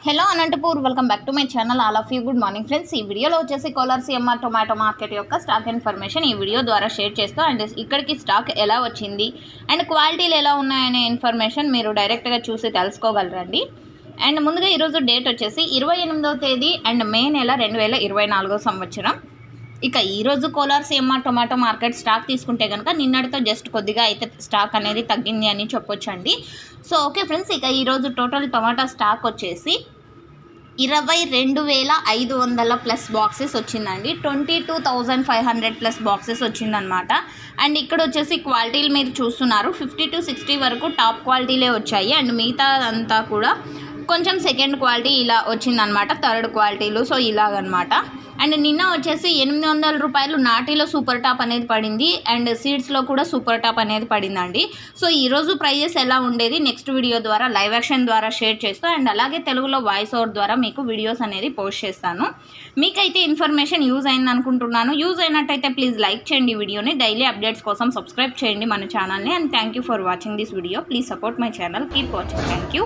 Hello Anantapur, welcome back to my channel. All of you good morning friends. ఈ వీడియోలో వచ్చేసి Kolar CMR tomato market యొక్క stock information ఈ video ద్వారా షేర్ చేస్తూ అండ్ ఇక్కడికి స్టాక్ ఎలా వచ్చింది అండ్ క్వాలిటీలు ఎలా ఉన్నాయనే ఇన్ఫర్మేషన్ మీరు డైరెక్ట్గా చూసి తెలుసుకోగలరండి. అండ్ ముందుగా ఈరోజు డేట్ వచ్చేసి 28వ తేదీ అండ్ మే నెల 2024 సంవత్సరం. ఇక ఈరోజు Kolar CMR tomato market stock తీసుకుంటే కనుక నిన్నటితో జస్ట్ కొద్దిగా అయితే స్టాక్ అనేది తగ్గింది అని చెప్పొచ్చండి. సో ఓకే ఫ్రెండ్స్, ఇక ఈరోజు టోటల్ టొమాటో స్టాక్ వచ్చేసి 22,500 ప్లస్ బాక్సెస్ వచ్చిందండి. 22,500 ప్లస్ బాక్సెస్ వచ్చిందనమాట. అండ్ ఇక్కడ వచ్చేసి క్వాలిటీలు మీరు చూస్తున్నారు, 50 to 60 వరకు టాప్ క్వాలిటీలే వచ్చాయి. అండ్ మిగతా అంతా కూడా కొంచెం సెకండ్ క్వాలిటీ ఇలా వచ్చిందనమాట, థర్డ్ క్వాలిటీలు. సో ఇలాగనమాట. అండ్ నిన్న వచ్చేసి 800 రూపాయలు నాటిలో సూపర్ టాప్ అనేది పడింది అండ్ సీడ్స్లో కూడా సూపర్ టాప్ అనేది పడిందండి. సో ఈరోజు ప్రైజెస్ ఎలా ఉండేది నెక్స్ట్ వీడియో ద్వారా లైవ్ యాక్షన్ ద్వారా షేర్ చేస్తాను. అండ్ అలాగే తెలుగులో వాయిస్ ఓవర్ ద్వారా మీకు వీడియోస్ అనేది పోస్ట్ చేస్తాను. మీకైతే ఇన్ఫర్మేషన్ యూజ్ అయింది అనుకుంటున్నాను. యూజ్ అయినట్టయితే ప్లీజ్ లైక్ చేయండి వీడియోని. డైలీ అప్డేట్స్ కోసం సబ్స్క్రైబ్ చేయండి మన ఛానల్ని. And thank you for watching this video. Please support my channel. Keep watching. Thank you.